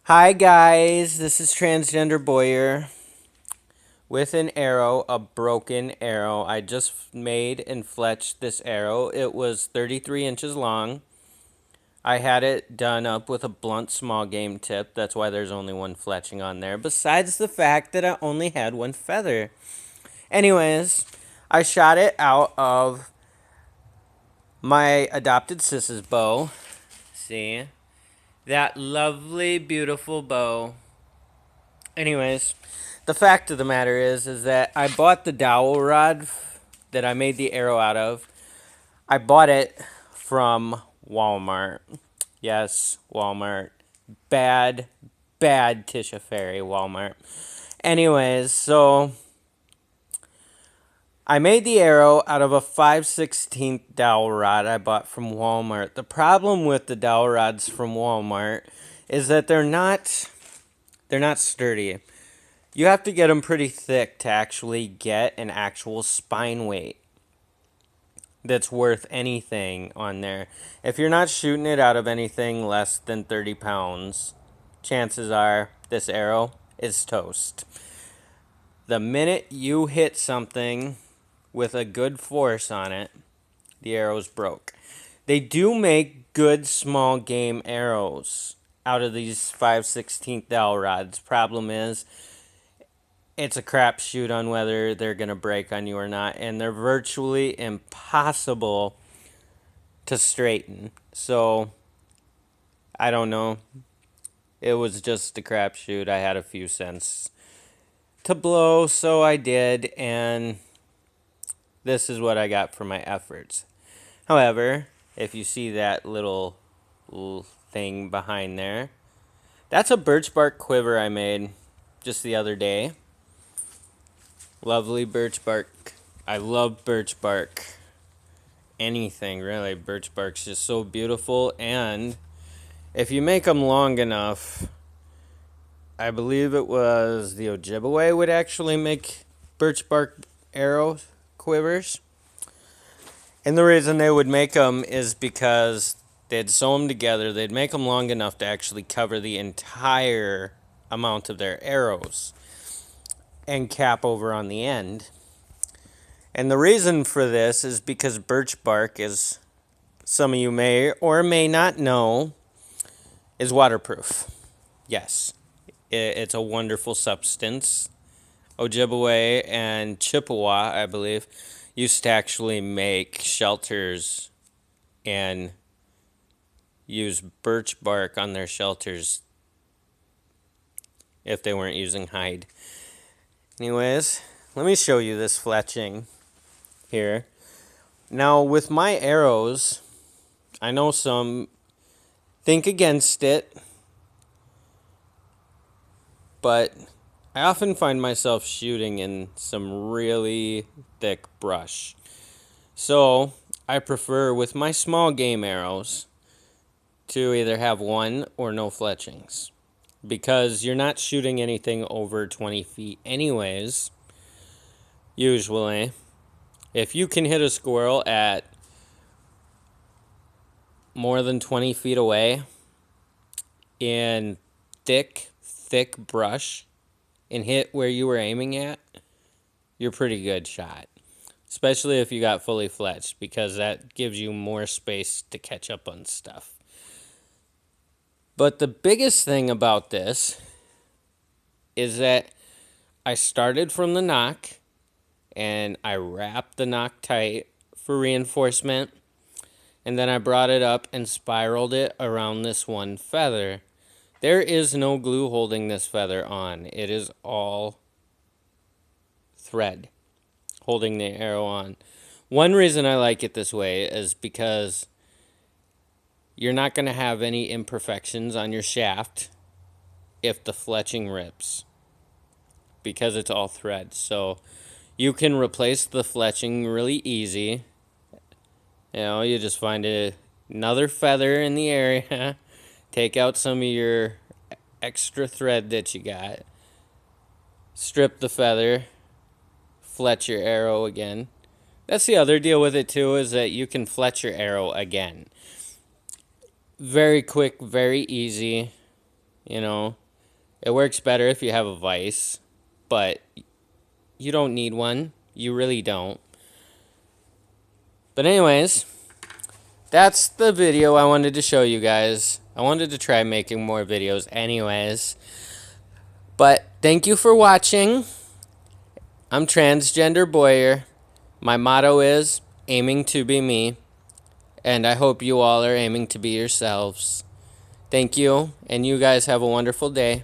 Hi guys, this is Transgender Boyer with an arrow, a broken arrow. I just made and fletched this arrow. It was 33 inches long. I had it done up with a blunt small game tip. That's why there's only one fletching on there. Besides the fact that I only had one feather. Anyways, I shot it out of my adopted sis's bow. See? That lovely, beautiful bow. Anyways, the fact of the matter is that I bought the dowel rod that I made the arrow out of. I bought it from Walmart. Yes, Walmart. Bad, bad Tisha Fairy, Walmart. Anyways, so I made the arrow out of a 5/16 dowel rod I bought from Walmart. The problem with the dowel rods from Walmart is that they're not sturdy. You have to get them pretty thick to actually get an actual spine weight that's worth anything on there. If you're not shooting it out of anything less than 30 pounds, chances are this arrow is toast. The minute you hit something with a good force on it, the arrow's broke. They do make good small game arrows out of these 5/16 dowel rods. Problem is, it's a crapshoot on whether they're going to break on you or not, and they're virtually impossible to straighten. So, I don't know. It was just a crapshoot. I had a few cents to blow, so I did, and this is what I got for my efforts. However, if you see that little thing behind there, that's a birch bark quiver I made just the other day. Lovely birch bark. I love birch bark. Anything, really. Birch bark's just so beautiful. And if you make them long enough, I believe it was the Ojibwe would actually make birch bark arrow quivers. And the reason they would make them is because they'd sew them together. They'd make them long enough to actually cover the entire amount of their arrows and cap over on the end. And the reason for this is because birch bark, as some of you may or may not know, is waterproof. Yes, it's a wonderful substance. Ojibwe and Chippewa, I believe, used to actually make shelters and use birch bark on their shelters if they weren't using hide. Anyways, let me show you this fletching here. Now, with my arrows, I know some think against it, but I often find myself shooting in some really thick brush. So, I prefer with my small game arrows to either have one or no fletchings, because you're not shooting anything over 20 feet anyways, usually. If you can hit a squirrel at more than 20 feet away in thick brush and hit where you were aiming at, you're pretty good shot. Especially if you got fully fletched, because that gives you more space to catch up on stuff. But the biggest thing about this is that I started from the nock and I wrapped the nock tight for reinforcement, and then I brought it up and spiraled it around this one feather. There is no glue holding this feather on. It is all thread holding the arrow on. One reason I like it this way is because you're not going to have any imperfections on your shaft if the fletching rips, because it's all thread. So you can replace the fletching really easy. You know, you just find another feather in the area, take out some of your extra thread that you got, strip the feather, fletch your arrow again. That's the other deal with it too, is that you can fletch your arrow again. Very quick, very easy. you know. It works better if you have a vise, but you don't need one. You really don't. But anyways, that's the video I wanted to show you guys. I wanted to try making more videos anyways. But thank you for watching. I'm Transgender Boyer. My motto is aiming to be me. And I hope you all are aiming to be yourselves. Thank you, and you guys have a wonderful day.